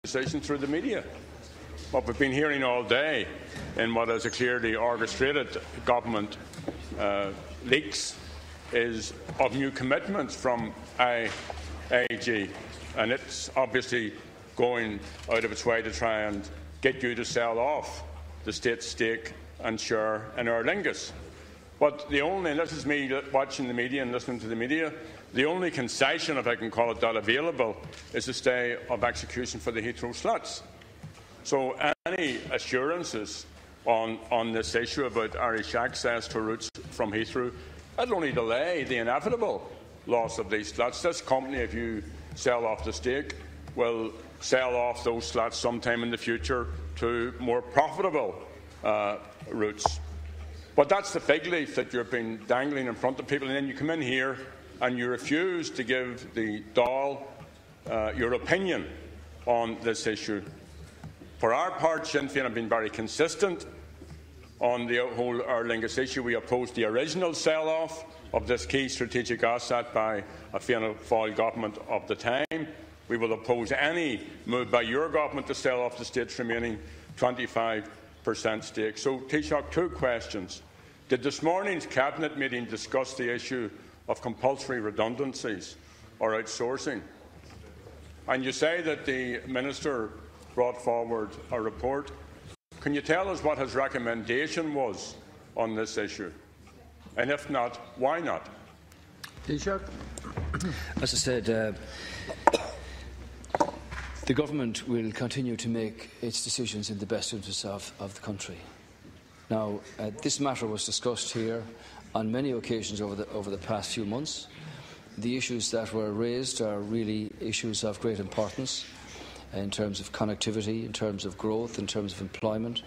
decision through the media. What we've been hearing all day in what is a clearly orchestrated government leaks is of new commitments from IAG, and it's obviously going out of its way to try and get you to sell off the state stake and share in Aer Lingus. But the only, and this is me watching the media and listening to the media, the only concession, if I can call it that, available is a stay of execution for the Heathrow slots. So any assurances on this issue about Irish access to routes from Heathrow, that'll only delay the inevitable loss of these slots. This company, if you sell off the stake, will sell off those slots sometime in the future to more profitable routes. But that's the fig leaf that you've been dangling in front of people, and then you come in here and you refuse to give the Dáil your opinion on this issue. For our part, Sinn Féin have been very consistent on the whole Aer Lingus issue. We opposed the original sell-off of this key strategic asset by a Fianna Fáil government of the time. We will oppose any move by your government to sell off the state's remaining 25% stake. So, Taoiseach, two questions. Did this morning's Cabinet meeting discuss the issue of compulsory redundancies or outsourcing? And you say that the Minister brought forward a report. Can you tell us what his recommendation was on this issue? And if not, why not? Taoiseach. As I said, the Government will continue to make its decisions in the best interests of the country. Now, this matter was discussed here on many occasions over the past few months. The issues that were raised are really issues of great importance in terms of connectivity, in terms of growth, in terms of employment,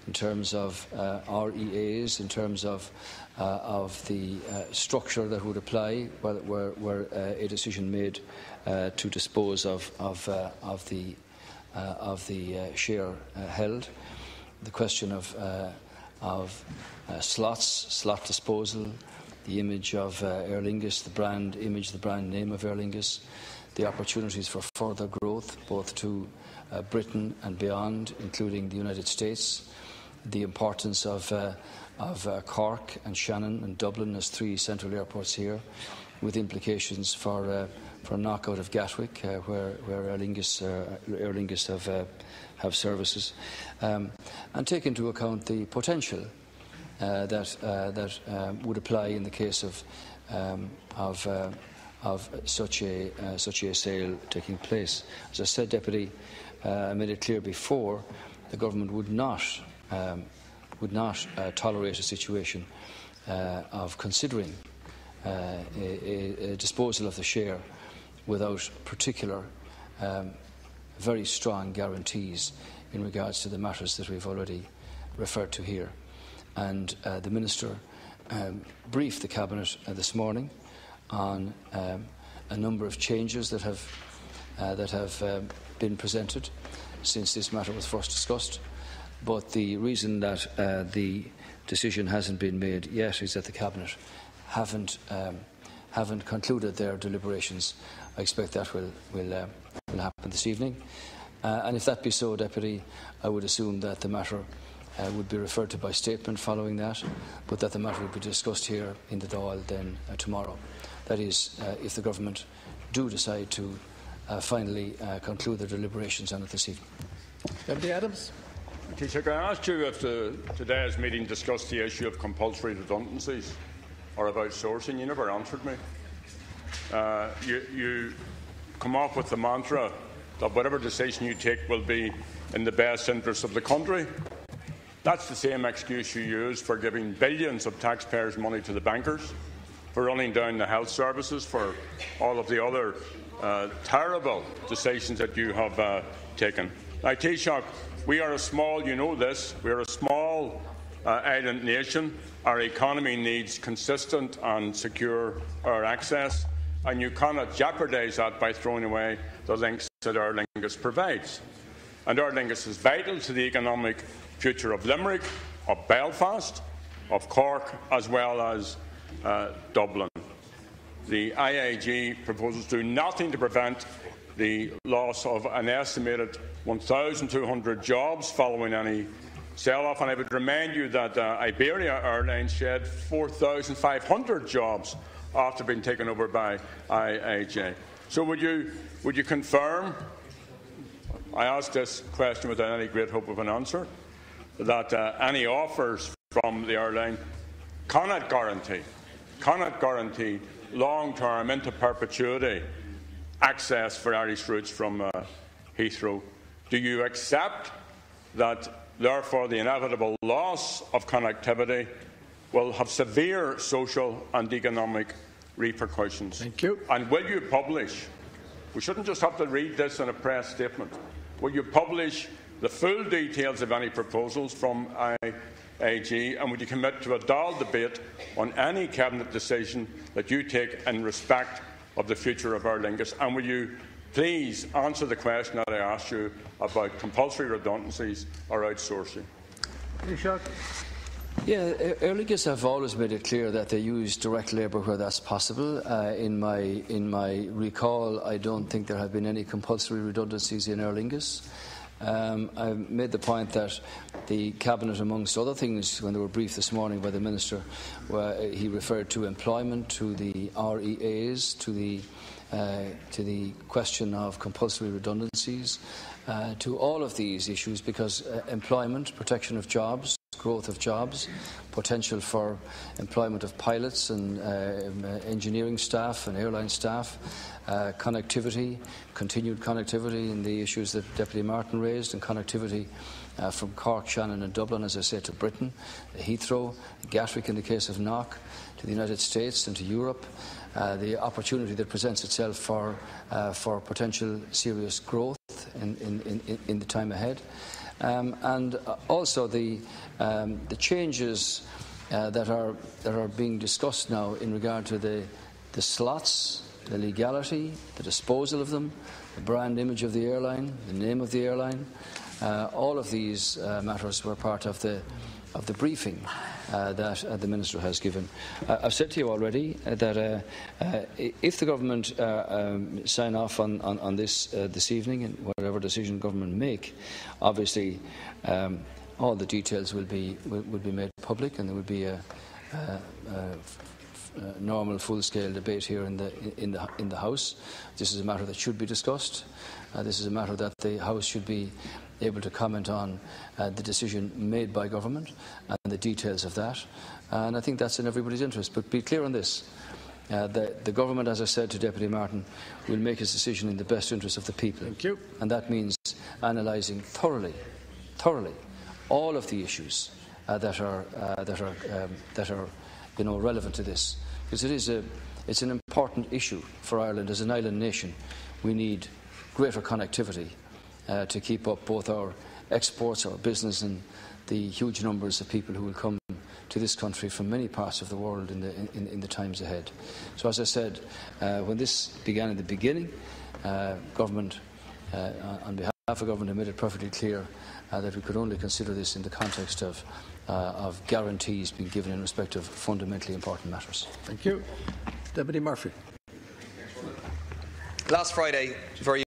in terms of REAs, in terms of the structure that would apply were a decision made to dispose of the share held. The question of slot disposal, the image of Aer Lingus, the brand image, the brand name of Aer Lingus, the opportunities for further growth, both to Britain and beyond, including the United States, the importance of Cork and Shannon and Dublin as three central airports here, with implications for knockout of Gatwick, where Aer Lingus have services, and take into account the potential that would apply in the case of such a sale taking place. As I said, Deputy, I made it clear before, the Government would not tolerate a situation of considering a disposal of the share without particular, very strong guarantees in regards to the matters that we've already referred to here. And the Minister briefed the Cabinet this morning on a number of changes that have been presented since this matter was first discussed. But the reason that the decision hasn't been made yet is that the Cabinet haven't concluded their deliberations. I expect that will happen this evening. And if that be so, Deputy, I would assume that the matter would be referred to by statement following that, but that the matter would be discussed here in the Dáil then tomorrow. That is, if the Government do decide to finally conclude their deliberations on it this evening. Deputy Adams. Taoiseach, I asked you if today's meeting discussed the issue of compulsory redundancies or of outsourcing. You never answered me. You come off with the mantra that whatever decision you take will be in the best interest of the country. That's the same excuse you use for giving billions of taxpayers' money to the bankers, for running down the health services, for all of the other terrible decisions that you have taken. Now, Taoiseach, we are a small, you know this, we are a small island nation. Our economy needs consistent and secure air access, and you cannot jeopardise that by throwing away the links that Aer Lingus provides. And Aer Lingus is vital to the economic future of Limerick, of Belfast, of Cork, as well as Dublin. The IAG proposals do nothing to prevent the loss of an estimated 1,200 jobs following any sell-off. And I would remind you that Iberia Airlines shed 4,500 jobs after being taken over by IAG. So would you confirm, I ask this question without any great hope of an answer, that any offers from the airline cannot guarantee long-term, into perpetuity, access for Irish routes from Heathrow? Do you accept that, therefore, the inevitable loss of connectivity will have severe social and economic repercussions? Thank you. And will you publish, we shouldn't just have to read this in a press statement, will you publish the full details of any proposals from IAG, and would you commit to a Dáil debate on any cabinet decision that you take in respect of the future of Aer Lingus? And will you please answer the question that I asked you about compulsory redundancies or outsourcing? Taoiseach. Yeah, Aer Lingus have always made it clear that they use direct labour where that's possible. In my recall, I don't think there have been any compulsory redundancies in Aer Lingus. I made the point that the Cabinet, amongst other things, when they were briefed this morning by the Minister, he referred to employment, to the REAs, to the question of compulsory redundancies, to all of these issues, because employment, protection of jobs, growth of jobs, potential for employment of pilots and engineering staff and airline staff, connectivity, continued connectivity in the issues that Deputy Martin raised, and connectivity from Cork, Shannon and Dublin, as I said, to Britain, Heathrow, Gatwick in the case of Knock, to the United States and to Europe, the opportunity that presents itself for potential serious growth in the time ahead. And also the changes that are being discussed now in regard to the slots, the legality, the disposal of them, the brand image of the airline, the name of the airline. All of these matters were part of the briefing that the Minister has given. I've said to you already that if the government sign off on this evening, and whatever decision government make, obviously all the details will be made public, and there will be a normal, full-scale debate here in the House. This is a matter that should be discussed. This is a matter that the House should be able to comment on the decision made by government and the details of that. And I think that's in everybody's interest. But be clear on this. The government, as I said to Deputy Martin, will make its decision in the best interest of the people. Thank you. And that means analysing thoroughly all of the issues that are relevant to this. Because it's an important issue for Ireland as an island nation. We need greater connectivity to keep up both our exports, our business, and the huge numbers of people who will come to this country from many parts of the world in the times ahead. So, as I said, when this began in the beginning, government, on behalf of government, made it perfectly clear that we could only consider this in the context of guarantees being given in respect of fundamentally important matters. Thank you. Deputy Murphy. Last Friday, very